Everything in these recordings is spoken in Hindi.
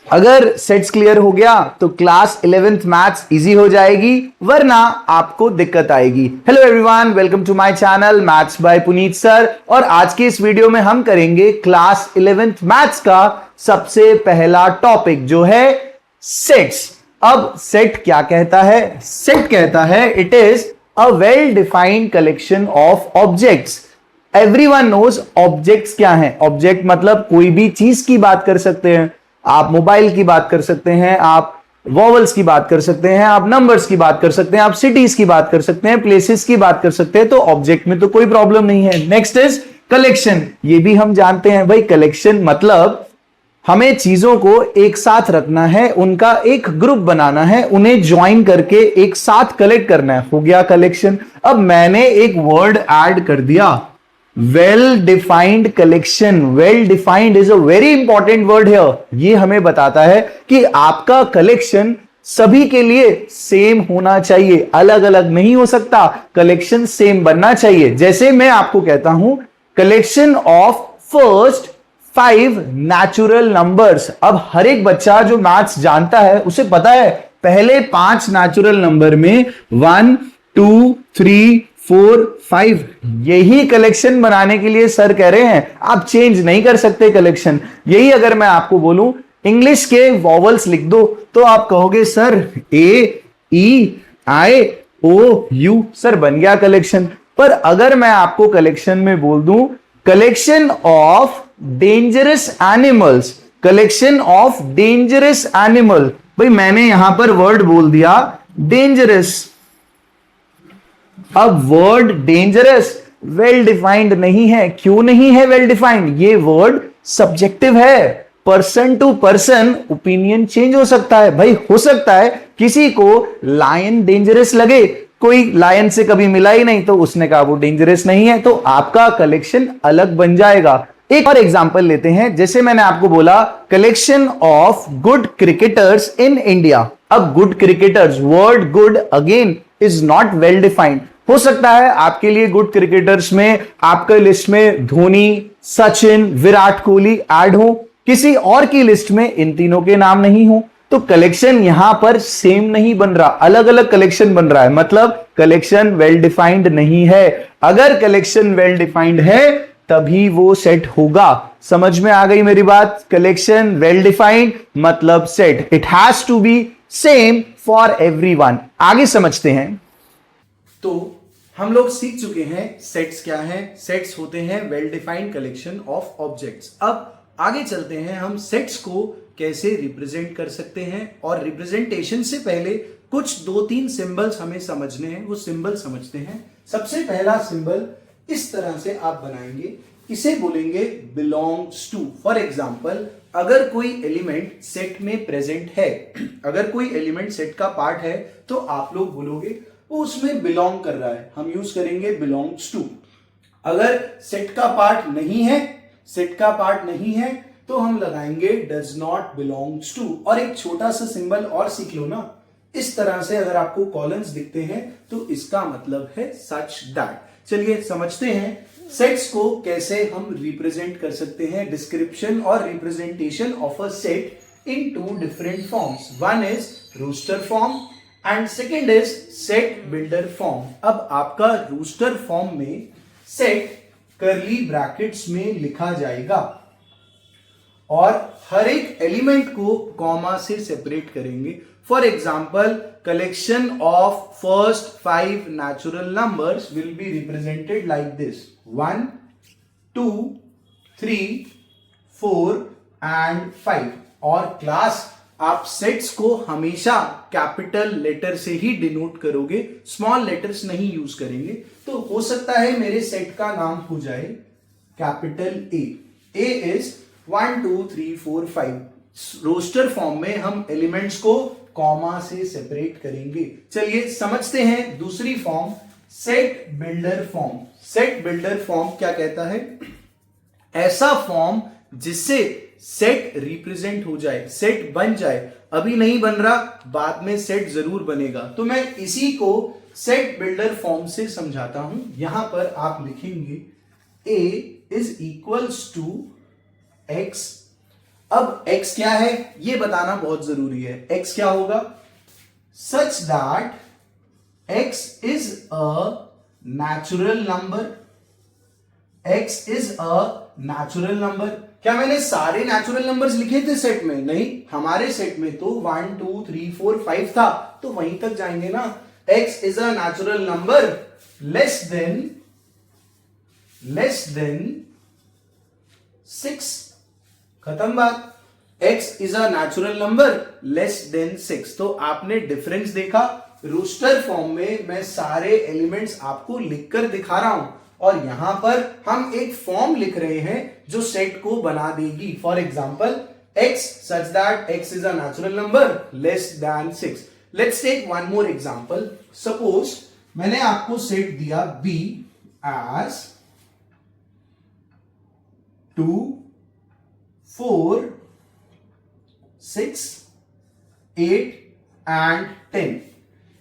अगर सेट्स क्लियर हो गया तो क्लास 11th मैथ्स इजी हो जाएगी, वरना आपको दिक्कत आएगी। Hello everyone, welcome to my channel maths by Puneet sir. और आज की इस वीडियो में हम करेंगे क्लास 11th मैथ्स का सबसे पहला टॉपिक जो है सेट्स। अब सेट क्या कहता है? सेट कहता है it is a well defined collection of objects. Everyone knows objects क्या हैं। ऑब्जेक्ट मतलब कोई भी चीज की बात कर सकते हैं। आप मोबाइल की बात कर सकते हैं, आप वॉवल्स की बात कर सकते हैं, आप नंबर्स की बात कर सकते हैं, आप सिटीज की बात कर सकते हैं, प्लेसेस की बात कर सकते हैं। तो ऑब्जेक्ट में तो कोई प्रॉब्लम नहीं है। Next is collection. ये भी हम जानते हैं भाई, कलेक्शन मतलब हमें चीजों को एक साथ रखना है, उनका एक ग्रुप बनाना है, उन्हें ज्वाइन करके एक साथ कलेक्ट करना है, हो गया कलेक्शन। अब मैंने एक वर्ड ऐड कर दिया, well defined collection. Well defined is a very important word here. ये हमें बताता है कि आपका कलेक्शन सभी के लिए सेम होना चाहिए, अलग अलग नहीं हो सकता। कलेक्शन सेम बनना चाहिए। जैसे मैं आपको कहता हूं collection of first 5 natural numbers. अब हर एक बच्चा जो मैथ्स जानता है उसे पता है पहले 5 नेचुरल नंबर में 1 2 3 4 5 यही कलेक्शन बनाने के लिए सर कह रहे हैं। आप चेंज नहीं कर सकते कलेक्शन। यही अगर मैं आपको बोलूं इंग्लिश के वॉवल्स लिख दो तो आप कहोगे sir A E I O U, sir बन गया कलेक्शन। पर अगर मैं आपको कलेक्शन में बोल दूं collection of dangerous animals, collection of dangerous animal, भाई मैंने यहां पर वर्ड बोल दिया डेंजरस। अब वर्ड डेंजरस वेल डिफाइंड नहीं है। क्यों नहीं है वेल डिफाइंड? ये वर्ड सब्जेक्टिव है। Person to person opinion change हो सकता है। भाई हो सकता है किसी को लायन डेंजरस लगे, कोई लायन से कभी मिला ही नहीं तो उसने कहा वो डेंजरस नहीं है, तो आपका कलेक्शन अलग बन जाएगा। एक और एग्जांपल लेते हैं। जैसे मैंने आपको बोला collection of good cricketers in India. अब good cricketers, word good again is not well defined. हो सकता है आपके लिए गुड क्रिकेटर्स में आपके लिस्ट में धोनी, सचिन, विराट कोहली ऐड हो, किसी और की लिस्ट में इन तीनों के नाम नहीं हो, तो कलेक्शन यहां पर सेम नहीं बन रहा, अलग अलग कलेक्शन बन रहा है। मतलब कलेक्शन वेल डिफाइंड नहीं है। अगर कलेक्शन वेल डिफाइंड है तभी वो सेट होगा। समझ में आ गई मेरी बात? कलेक्शन वेल डिफाइंड मतलब set. It has to be same for everyone. आगे समझते हैं। तो हम लोग सीख चुके हैं सेट्स क्या हैं। सेट्स होते हैं well defined collection of objects. अब आगे चलते हैं, हम सेट्स को कैसे रिप्रेजेंट कर सकते हैं। और रिप्रेजेंटेशन से पहले कुछ 2-3 सिंबल्स हमें समझने हैं, वो सिंबल समझते हैं। सबसे पहला सिंबल इस तरह से आप बनाएंगे, इसे बोलेंगे बिलोंग्स टू। फॉर एग्जाम्पल अगर कोई एलिमेंट सेट में प्रेजेंट है, अगर कोई एलिमेंट सेट का पार्ट है तो आप लोग बोलोगे वो उसमें बिलोंग कर रहा है, हम यूज करेंगे बिलोंग्स टू। अगर सेट का पार्ट नहीं है, सेट का पार्ट नहीं है तो हम लगाएंगे डज नॉट बिलोंग्स टू। और एक छोटा सा सिंबल और सीख लो ना, इस तरह से अगर आपको कॉलम्स दिखते हैं तो इसका मतलब है सच दैट। चलिए समझते हैं सेट्स को कैसे हम रिप्रेजेंट कर सकते हैं। डिस्क्रिप्शन और representation of a set in 2 different forms. One is roster form and second is set builder form. अब आपका रोस्टर फॉर्म में सेट कर्ली ब्रैकेट्स में लिखा जाएगा और हर एक एलिमेंट को कॉमा से सेपरेट करेंगे। For example collection of first 5 natural numbers will be represented like this 1 2 3 4 and 5। और क्लास आप सेट्स को हमेशा कैपिटल लेटर से ही डिनोट करोगे, स्मॉल लेटर्स नहीं यूज करेंगे। तो हो सकता है मेरे सेट का नाम हो जाए capital A. A is 1 2 3 4 5। Roster form में हम एलिमेंट्स को कॉमा से सेपरेट करेंगे। चलिए समझते हैं दूसरी form, set builder form. Set builder form क्या कहता है? ऐसा फॉर्म जिससे सेट रिप्रेजेंट हो जाए, सेट बन जाए। अभी नहीं बन रहा, बाद में सेट जरूर बनेगा। तो मैं इसी को सेट बिल्डर फॉर्म से समझाता हूं। यहां पर आप लिखेंगे a is equals to x अब x क्या है ये बताना बहुत जरूरी है। x क्या होगा? सच that x is a natural number. x is a natural number. क्या मैंने सारे नेचुरल नंबर्स लिखे थे सेट में? नहीं, हमारे सेट में तो 1 2 3 4 5 था, तो वहीं तक जाएंगे ना। x is a natural number less than 6। खत्म बात। x is a natural number less than 6। तो आपने डिफरेंस देखा। रूस्टर फॉर्म में मैं सारे एलिमेंट्स आपको लिखकर दिखा रहा हूं, और यहां पर हम एक फॉर्म लिख रहे हैं जो सेट को बना देगी। For example x such that x is a natural number less than 6. Let's take one more example. Suppose मैंने आपको सेट दिया b as 2 4 6 8 and 10।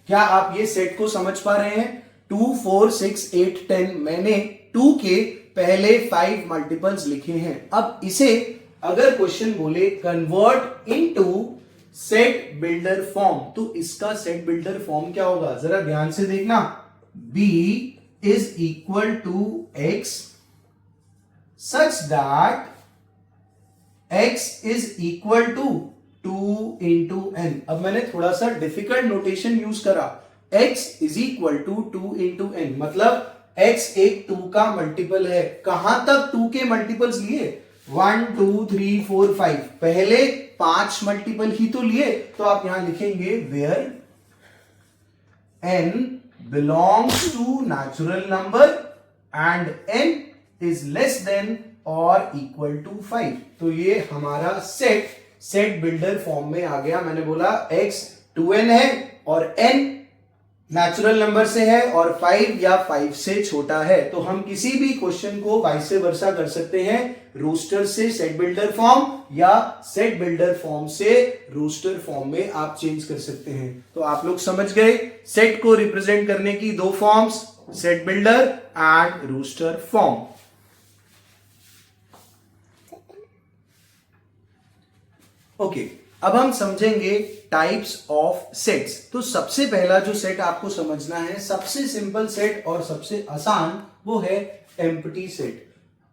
क्या आप ये सेट को समझ पा रहे हैं? 2 4 6 8 10 मैंने 2 के पहले 5 मल्टीपल्स लिखे हैं। अब इसे अगर क्वेश्चन बोले convert into set builder form, तो इसका सेट बिल्डर फॉर्म क्या होगा? जरा ध्यान से देखना। b is equal to x such that x is equal to 2 into n। अब मैंने थोड़ा सा डिफिकल्ट नोटेशन यूज करा। x is equal to 2 into n, मतलब x एक 2 का मल्टीपल है। कहां तक 2 के मल्टीपल्स लिए? 1 2 3 4 5, पहले 5 मल्टीपल ही तो लिए। तो आप यहां लिखेंगे where n belongs to natural number and n is less than or equal to 5। तो ये हमारा सेट बिल्डर फॉर्म में आ गया। मैंने बोला x 2n है और n नेचुरल नंबर से है और 5 या 5 से छोटा है। तो हम किसी भी क्वेश्चन को वाइस वर्सा कर सकते हैं, रोस्टर से सेट बिल्डर फॉर्म या सेट बिल्डर फॉर्म से रोस्टर फॉर्म में आप चेंज कर सकते हैं। तो आप लोग समझ गए सेट को रिप्रेजेंट करने की दो forms, set builder and roster form. Okay, अब हम समझेंगे टाइप्स ऑफ सेट्स। तो सबसे पहला जो सेट आपको समझना है, सबसे सिंपल सेट और सबसे आसान, वो है empty set,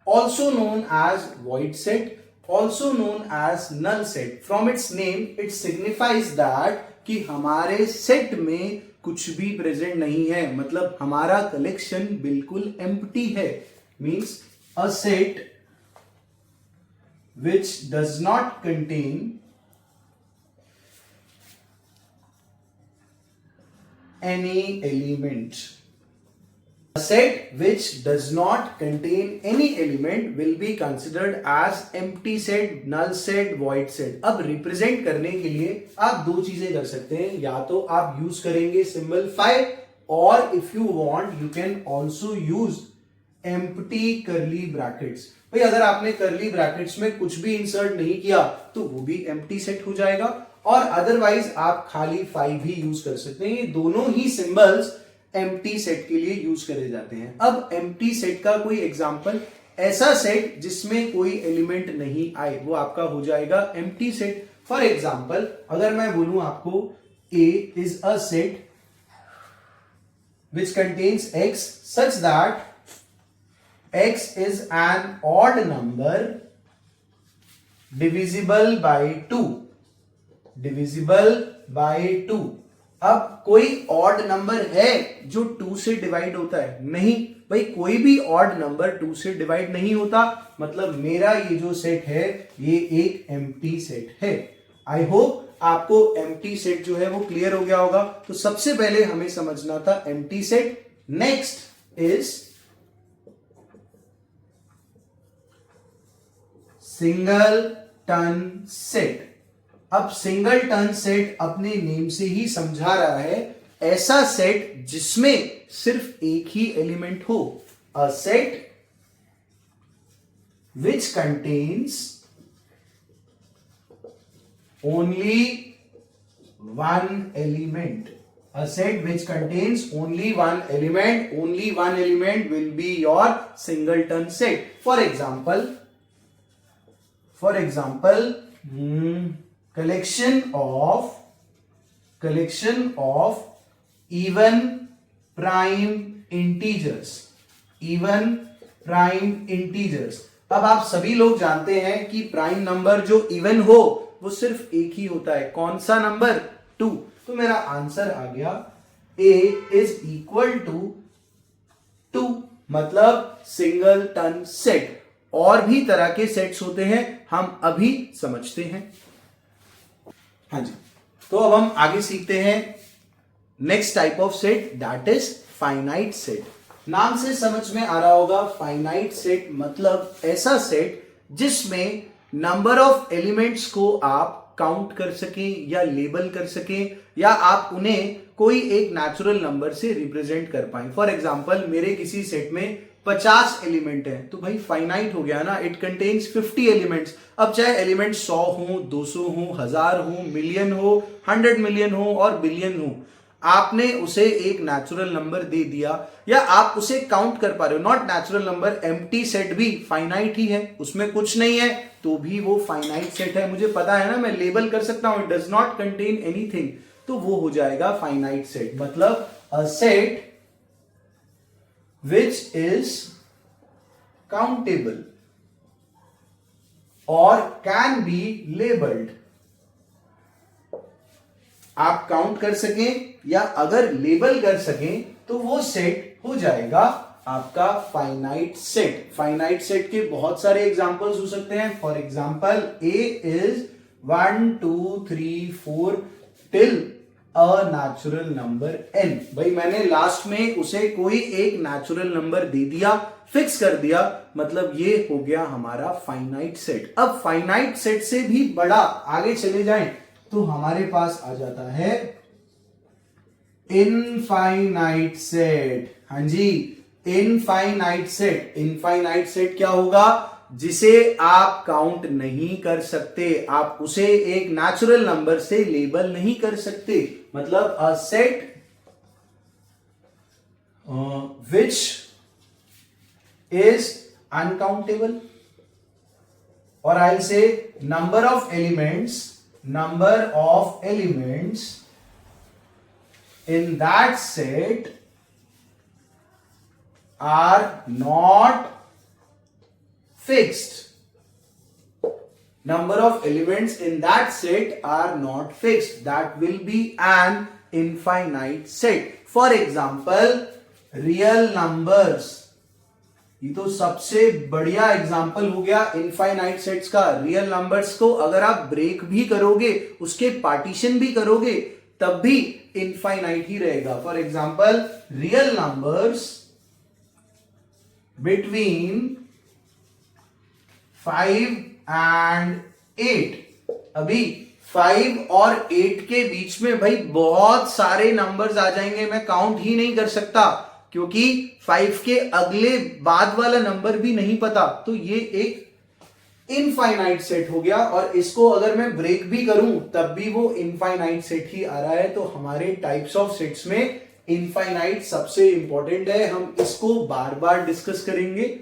also known as void set, also known as null set. From its name it signifies that कि हमारे सेट में कुछ भी प्रेजेंट नहीं है, मतलब हमारा कलेक्शन बिल्कुल एम्प्टी है। Means a set which does not contain any element. A set which does not contain any element will be considered as empty set, null set, void set. अब रिप्रेजेंट करने के लिए आप दो चीजें कर सकते हैं, या तो आप यूज करेंगे सिंबल 5 और if you want you can also use empty करली ब्रैकेट्स। भाई अगर आपने करली ब्रैकेट्स में कुछ भी इंसर्ट नहीं किया तो वो भी एम्प्टी सेट हो जाएगा, और अदरवाइज आप खाली 5 भी यूज कर सकते हैं। ये दोनों ही सिंबल्स एम्प्टी सेट के लिए यूज करे जाते हैं। अब एम्प्टी सेट का कोई एग्जांपल, ऐसा सेट जिसमें कोई एलिमेंट नहीं आए, वो आपका हो जाएगा एम्प्टी सेट। फॉर एग्जांपल अगर मैं बोलूं आपको A is a set which contains X such that x is an odd number divisible by 2, divisible by 2। अब कोई ऑड नंबर है जो 2 से डिवाइड होता है? नहीं भाई, कोई भी ऑड नंबर 2 से डिवाइड नहीं होता, मतलब मेरा ये जो सेट है ये एक एम्प्टी सेट है। आई होप आपको एम्प्टी सेट जो है वो क्लियर हो गया होगा। तो सबसे पहले हमें समझना था empty set. Next is singleton set. अब सिंगलटन सेट अपने नेम से ही समझा रहा है ऐसा सेट जिसमें सिर्फ एक ही एलिमेंट हो, a set which contains only one element, a set which contains only one element will be your singleton set. For example collection of even prime integers. अब आप सभी लोग जानते हैं कि प्राइम नंबर जो इवन हो वो सिर्फ एक ही होता है। कौन सा नंबर? 2। तो मेरा आंसर आ गया a इज इक्वल टू 2, मतलब सिंगलटन सेट। और भी तरह के सेट्स होते हैं, हम अभी समझते हैं। हाँ जी, तो अब हम आगे सीखते हैं next type of set, that is finite set. नाम से समझ में आ रहा होगा, फाइनाइट सेट मतलब ऐसा सेट जिसमें नंबर ऑफ एलिमेंट्स को आप काउंट कर सकें या लेबल कर सकें, या आप उन्हें कोई एक नेचुरल नंबर से रिप्रेजेंट कर पाएं। फॉर एग्जांपल, मेरे किसी सेट में 50 एलिमेंट हैं, तो भाई फाइनाइट हो गया ना, इट कंटेन्स 50 एलिमेंट्स। अब चाहे एलिमेंट 100 हो, 200 हो, 1000 हो, मिलियन हो, 100 मिलियन हो और बिलियन हो, आपने उसे एक नेचुरल नंबर दे दिया या आप उसे काउंट कर पा रहे हो। Not natural number, empty set भी फाइनाइट ही है, उसमें कुछ नहीं है तो भी वो फाइनाइट सेट है। मुझे पता है ना, मैं लेबल कर सकता हूं, it does not contain anything, तो वो हो जाएगा फाइनाइट सेट। मतलब a set which is countable और कैन बी लेबल्ड। आप काउंट कर सकें या अगर लेबल कर सकें तो वो सेट हो जाएगा आपका फाइनाइट सेट। फाइनाइट सेट के बहुत सारे एग्जांपल्स हो सकते हैं। For example, A is 1 2 3 4 till a natural number n। भाई मैंने लास्ट में उसे कोई एक नेचुरल नंबर दे दिया, फिक्स कर दिया, मतलब ये हो गया हमारा फाइनाइट सेट। अब फाइनाइट सेट से भी बड़ा आगे चले जाएं तो हमारे पास आ जाता है इनफाइनाइट सेट। हाँ जी, इनफाइनाइट सेट। इनफाइनाइट सेट क्या होगा? जिसे आप काउंट नहीं कर सकते, आप उसे एक नेचुरल नंबर से लेबल नहीं कर सकते। मतलब a set which is uncountable, और आई से number of elements in that set are not fixed. Number of elements in that set are not fixed. That will be an infinite set. For example, real numbers. ये तो सबसे बढ़िया एग्जाम्पल हो गया इनफाइनाइट सेट्स का। रियल नंबर्स को अगर आप ब्रेक भी करोगे, उसके पार्टीशन भी करोगे, तब भी इनफाइनाइट ही रहेगा। For example, real numbers between 5 and 8। अभी 5 और 8 के बीच में भाई बहुत सारे नंबर्स आ जाएंगे, मैं काउंट ही नहीं कर सकता, क्योंकि 5 के अगले बाद वाला नंबर भी नहीं पता। तो ये एक इनफाइनाइट सेट हो गया, और इसको अगर मैं ब्रेक भी करूं तब भी वो इनफाइनाइट सेट ही आ रहा है। तो हमारे टाइप्स ऑफ सेट्स में इनफाइनाइट सबसे इंपॉर्टेंट है, हम इसको बार बार डिस्कस करेंगे।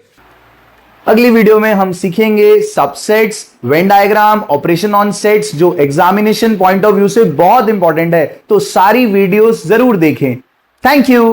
अगली वीडियो में हम सीखेंगे subsets, Venn diagram, operation on sets, जो एग्जामिनेशन पॉइंट ऑफ व्यू से बहुत इंपॉर्टेंट है। तो सारी वीडियोस जरूर देखें। Thank you.